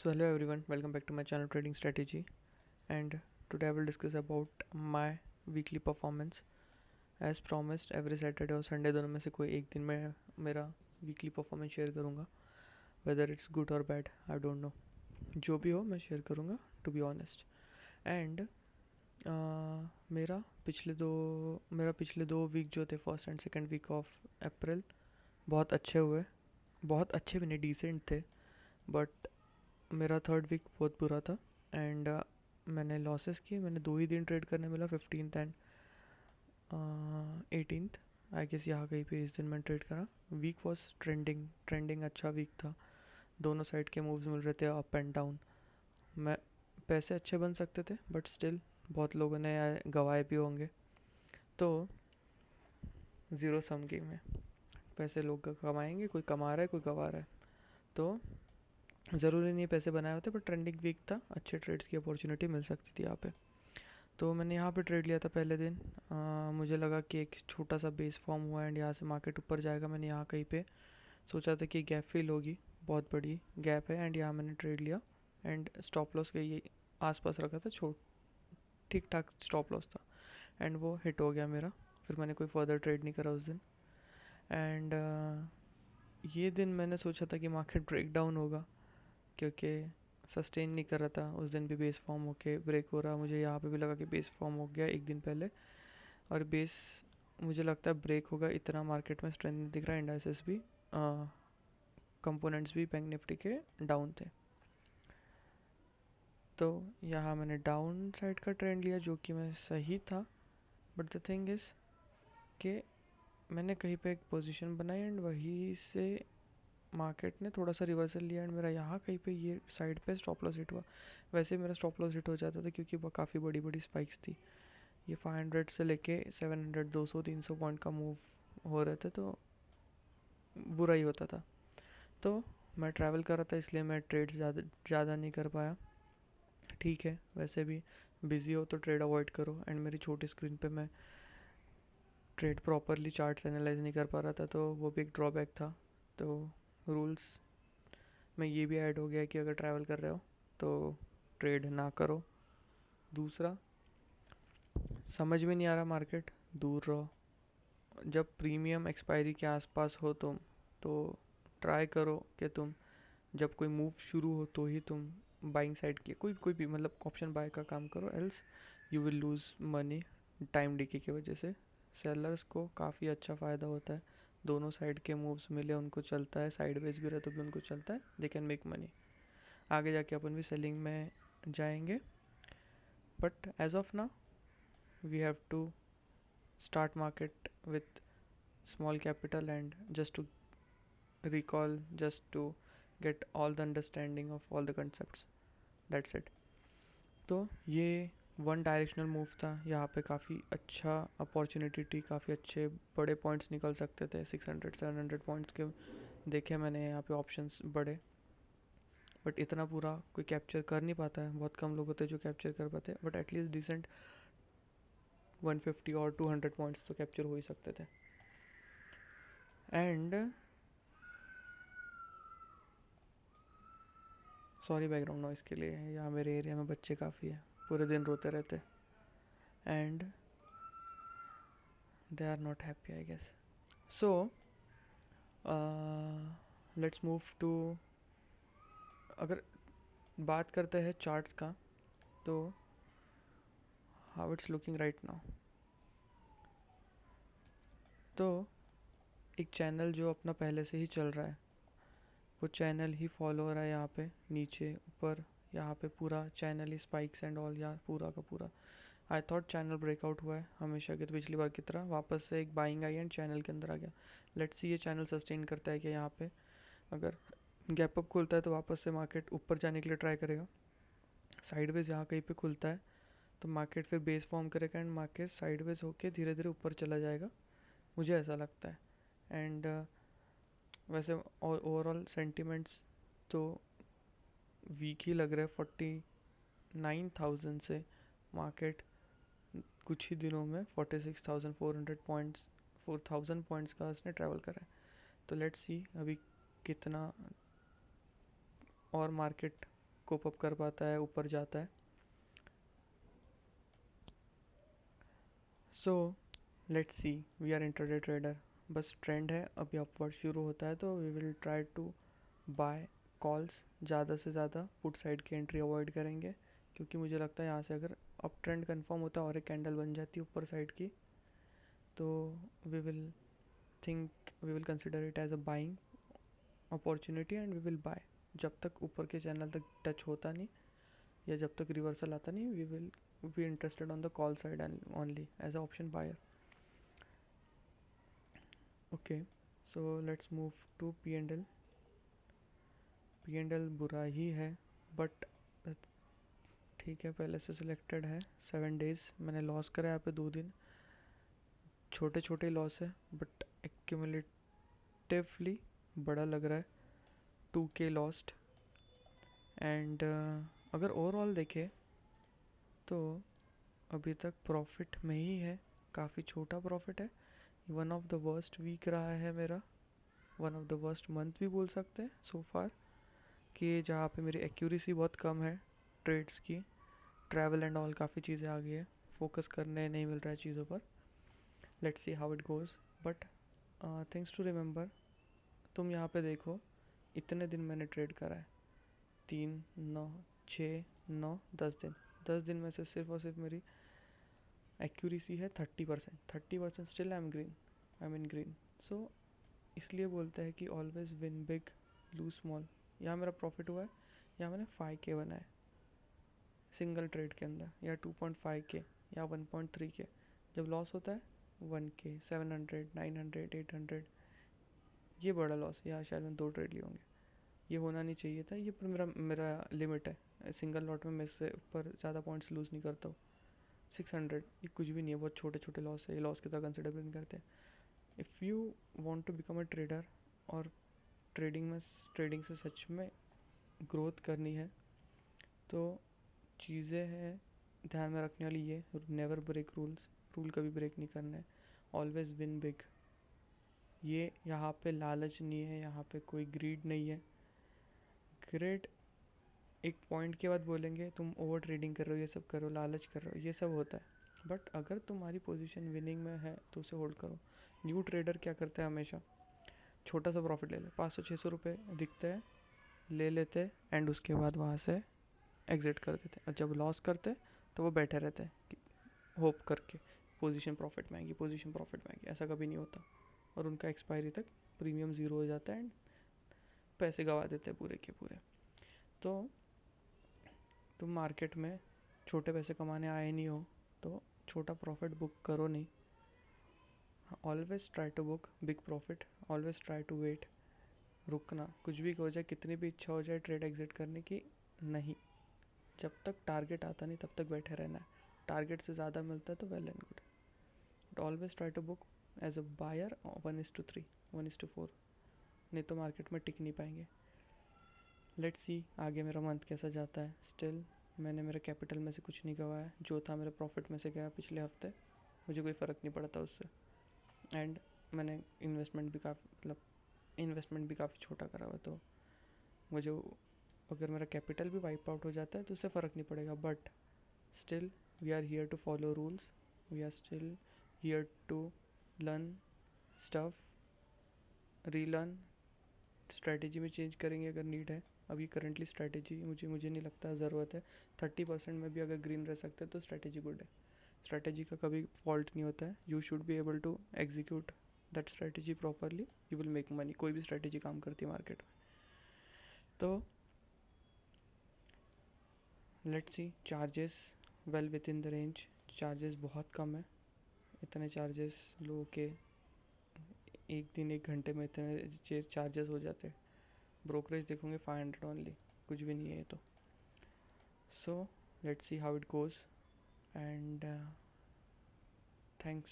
So hello everyone, welcome back to my channel Trading Strategy, and today I will discuss about my weekly performance. As promised, every Saturday और Sunday दोनों में से कोई एक दिन मैं मेरा weekly performance शेयर करूँगा. Whether it's good or bad, I don't know. जो भी हो मैं शेयर करूँगा, to be honest. And मेरा पिछले दो वीक जो थे, first and second week of April, बहुत अच्छे हुए. बहुत अच्छे भी नहीं, डिसेंट थे. बट मेरा थर्ड वीक बहुत बुरा था. एंड मैंने लॉसेस किए. मैंने 2 ही दिन ट्रेड करने मिला, 15th and 18th. I guess यहाँ कहीं पे इस दिन मैंने ट्रेड करा. वीक वॉज ट्रेंडिंग अच्छा वीक था. दोनों साइड के मूव्स मिल रहे थे, अप एंड डाउन. मैं पैसे अच्छे बन सकते थे, बट स्टिल बहुत लोगों ने गवाए भी होंगे. तो ज़ीरो सम गेम है. पैसे लोग कमाएंगे, कोई कमा रहा है, कोई गवा रहा है. तो ज़रूरी नहीं पैसे बनाए होते, बट ट्रेंडिंग वीक था. अच्छे ट्रेड्स की अपॉर्चुनिटी मिल सकती थी यहाँ पे. तो मैंने यहाँ पे ट्रेड लिया था पहले दिन. मुझे लगा कि एक छोटा सा बेस फॉर्म हुआ एंड यहाँ से मार्केट ऊपर जाएगा. मैंने यहाँ कहीं पे सोचा था कि गैप फिल होगी, बहुत बड़ी गैप है. एंड यहाँ मैंने ट्रेड लिया एंड स्टॉप लॉस के ये आसपास रखा था. ठीक ठाक स्टॉप लॉस था एंड वो हिट हो गया मेरा. फिर मैंने कोई फर्दर ट्रेड नहीं करा उस दिन. एंड ये दिन मैंने सोचा था कि मार्केट ब्रेक डाउन होगा, क्योंकि सस्टेन नहीं कर रहा था. उस दिन भी बेस फॉर्म होके ब्रेक हो रहा. मुझे यहाँ पे भी लगा कि बेस फॉर्म हो गया एक दिन पहले, और बेस मुझे लगता है ब्रेक होगा. इतना मार्केट में स्ट्रेंथ नहीं दिख रहा. इंडाइसेस भी, कंपोनेंट्स भी बैंक निफ्टी के डाउन थे. तो यहाँ मैंने डाउन साइड का ट्रेंड लिया, जो कि मैं सही था. बट द थिंग इज़ कि मैंने कहीं पे एक पोजीशन बनाई एंड वहीं से मार्केट ने थोड़ा सा रिवर्सल लिया एंड मेरा यहाँ कहीं पे ये साइड पे स्टॉप लॉस हिट हुआ. वैसे मेरा स्टॉप लॉस हिट हो जाता था, क्योंकि वो काफ़ी बड़ी बड़ी स्पाइक्स थी. ये 500 से लेके 700, 200, 300 पॉइंट का मूव हो रहे थे, तो बुरा ही होता था. तो मैं ट्रैवल कर रहा था, इसलिए मैं ट्रेड्स ज़्यादा नहीं कर पाया. ठीक है, वैसे भी बिज़ी हो तो ट्रेड अवॉइड करो. एंड मेरी छोटी स्क्रीन पे मैं ट्रेड प्रॉपरली चार्ट्स एनालाइज नहीं कर पा रहा था, तो वो भी एक ड्रॉबैक था. तो रूल्स में ये भी ऐड हो गया कि अगर ट्रैवल कर रहे हो तो ट्रेड ना करो. दूसरा, समझ में नहीं आ रहा मार्केट, दूर रहो. जब प्रीमियम एक्सपायरी के आसपास हो तुम, तो ट्राई करो कि तुम जब कोई मूव शुरू हो तो ही तुम बाइंग साइड की कोई भी मतलब ऑप्शन बाय का काम करो. Else you will lose money time DK की वजह से. सेलर्स को काफ़ी अच्छा फ़ायदा होता है. दोनों साइड के मूव्स मिले उनको चलता है, साइडवेज भी रहे तो भी उनको चलता है. They can make money. आगे जाके अपन भी सेलिंग में जाएंगे. But as of now we have to start market with small capital and just to get all the understanding of all the concepts. That's it. तो ये वन डायरेक्शनल मूव था. यहाँ पे काफ़ी अच्छा अपॉर्चुनिटी थी, काफ़ी अच्छे बड़े पॉइंट्स निकल सकते थे. 600-700 पॉइंट्स के देखे मैंने यहाँ पे ऑप्शंस बड़े. बट इतना पूरा कोई कैप्चर कर नहीं पाता है. बहुत कम लोग होते हैं जो कैप्चर कर पाते हैं. बट एटलीस्ट डिसेंट 150 और 200 पॉइंट्स तो कैप्चर हो ही सकते थे. एंड सॉरी बैकग्राउंड नॉइस के लिए. यहाँ मेरे एरिया में बच्चे काफ़ी है, पूरे दिन रोते रहते. And they are not happy I guess. So let's move to, अगर बात करते हैं चार्ट्स का, तो how it's looking right now. तो एक चैनल जो अपना पहले से ही चल रहा है, वो चैनल ही फॉलो हो रहा है. यहाँ पे नीचे ऊपर, यहाँ पे पूरा channel he spikes and all, यहाँ पूरा का पूरा. आई थॉट चैनल ब्रेकआउट हुआ है हमेशा की, तो पिछली बार की तरह वापस से एक बाइंग आई एंड चैनल के अंदर आ गया. लेट्स सी ये चैनल सस्टेन करता है कि यहाँ पे अगर गैप अप खुलता है तो वापस से मार्केट ऊपर जाने के लिए ट्राई करेगा. साइडवेज यहाँ कहीं पे खुलता है तो मार्केट फिर बेस फॉर्म करेगा एंड मार्केट साइडवेज होके धीरे धीरे ऊपर चला जाएगा, मुझे ऐसा लगता है. एंड वैसे ओवरऑल सेंटिमेंट्स तो वीक ही लग रहा है. 49,000 से मार्केट कुछ ही दिनों में 46,400 पॉइंट्स, 4,000 पॉइंट्स का इसने ट्रैवल करा है. तो लेट्स सी अभी कितना और मार्केट कोप अप कर पाता है, ऊपर जाता है. So let's see, we are intraday trader. बस ट्रेंड है, अभी अपवर्ड शुरू होता है तो we will try to buy calls. ज़्यादा से ज़्यादा पुट साइड की एंट्री अवॉइड करेंगे, क्योंकि मुझे लगता है यहाँ से अगर अप ट्रेंड कन्फर्म होता है और एक कैंडल बन जाती है ऊपर साइड की, तो we will think, we will consider it as a buying opportunity and we will buy. जब तक ऊपर के चैनल तक टच होता नहीं या जब तक रिवर्सल आता नहीं, we will be interested on the call side only as a option buyer. Okay, so let's move to P and L. P and L बुरा ही है, बट ठीक है, पहले से सिलेक्टेड है. 7 डेज मैंने लॉस करा है यहाँ पे 2 दिन. छोटे छोटे लॉस है बट एक्यूमुलेटिवली बड़ा लग रहा है. 2K lost. एंड अगर ओवरऑल देखें तो अभी तक प्रॉफिट में ही है. काफ़ी छोटा प्रॉफिट है. One of the worst week रहा है मेरा, one of the worst month भी बोल सकते हैं सो फार, कि जहाँ पे मेरी एक्यूरेसी बहुत कम है ट्रेड्स की. ट्रैवल एंड ऑल काफ़ी चीज़ें आ गई है, फोकस करने नहीं मिल रहा है चीज़ों पर. Let's see how it goes. But things to remember, तुम यहाँ पे देखो इतने दिन मैंने ट्रेड करा है. 3, 9, 6, 9, 10 दिन. 10 दिन में से सिर्फ और सिर्फ मेरी एक्यूरेसी है 30%. 30% still I am green, I am in green. So इसलिए बोलते हैं कि always win big lose small. यहाँ मेरा प्रॉफिट हुआ है, यहाँ मैंने 5K बनाया है सिंगल ट्रेड के अंदर, या 2.5K या 1.3K. जब लॉस होता है 1K, 700, 900, 800, ये बड़ा लॉस है. यहाँ शायद मैं 2 ट्रेड लिए होंगे. ये होना नहीं चाहिए था. ये पर मेरा मेरा लिमिट है. सिंगल लॉट में मैं इससे ऊपर ज़्यादा पॉइंट्स लूज़ नहीं करता हूँ. 600 ये कुछ भी नहीं है, बहुत छोटे छोटे लॉस है. ये लॉस की तरह कंसिडर भी नहीं करते. If you want to become a trader और ट्रेडिंग से सच में ग्रोथ करनी है, तो चीज़ें हैं ध्यान में रखने वाली. ये नेवर ब्रेक रूल्स. रूल कभी ब्रेक नहीं करना है. Always win big. ये यहाँ पे लालच नहीं है, यहाँ पे कोई ग्रीड नहीं है. ग्रेड एक पॉइंट के बाद बोलेंगे तुम ओवर ट्रेडिंग कर रहे हो, ये सब कर रहे हो, लालच कर रहे हो, ये सब होता है. बट अगर तुम्हारी पोजीशन विनिंग में है तो उसे होल्ड करो. न्यू ट्रेडर क्या करता है, हमेशा छोटा सा प्रॉफिट ले ले. 500-600 रुपये दिखते हैं, ले लेते हैं एंड उसके बाद वहाँ से एग्जिट कर देते हैं. और जब लॉस करते हैं तो वो बैठे रहते हैं होप करके पोजीशन प्रॉफिट में आएगी, पोजीशन प्रॉफिट में आएगी. ऐसा कभी नहीं होता और उनका एक्सपायरी तक प्रीमियम ज़ीरो हो जाता है एंड पैसे गंवा देते हैं पूरे के पूरे. तो तुम मार्केट में छोटे पैसे कमाने आए नहीं हो तो छोटा प्रॉफिट बुक करो नहीं. Always try to book big profit. Always try to wait. रुकना, कुछ भी हो जाए, कितनी भी इच्छा हो जाए ट्रेड एग्जिट करने की, नहीं. जब तक टारगेट आता नहीं तब तक बैठे रहना है. टारगेट से ज़्यादा मिलता है तो well and good. But always try to book as a buyer 1:3, 1:4. नहीं तो मार्केट में टिक नहीं पाएंगे. लेट्स सी आगे मेरा मंथ कैसा जाता है. स्टिल मैंने मेरे कैपिटल में से कुछ नहीं गवाया. जो था मेरे प्रॉफिट में से गया पिछले हफ्ते, मुझे कोई फ़र्क नहीं पड़ा था उससे. एंड मैंने इन्वेस्टमेंट भी काफ़ी छोटा करा हुआ. तो मुझे अगर मेरा कैपिटल भी वाइप आउट हो जाता है तो उससे फ़र्क नहीं पड़ेगा. But still we are here to follow rules. We are still here to learn stuff, relearn. Strategy में चेंज करेंगे अगर नीड है. अभी करंटली स्ट्रैटेजी मुझे नहीं लगता ज़रूरत है. 30% में भी अगर ग्रीन रह सकते हैं तो स्ट्रैटेजी गुड है. स्ट्रैटेजी का कभी फॉल्ट नहीं होता है. You should be able to execute that strategy properly. You will make money. कोई भी स्ट्रैटेजी काम करती है मार्केट में. तो let's see. Charges well within the range. Charges बहुत कम है. इतने चार्जेस लोगों के एक दिन एक घंटे में इतने चार्जेस हो जाते हैं. ब्रोकरेज देखोगे 500 ओनली, कुछ भी नहीं है ये तो. सो let's see how it goes and thanks.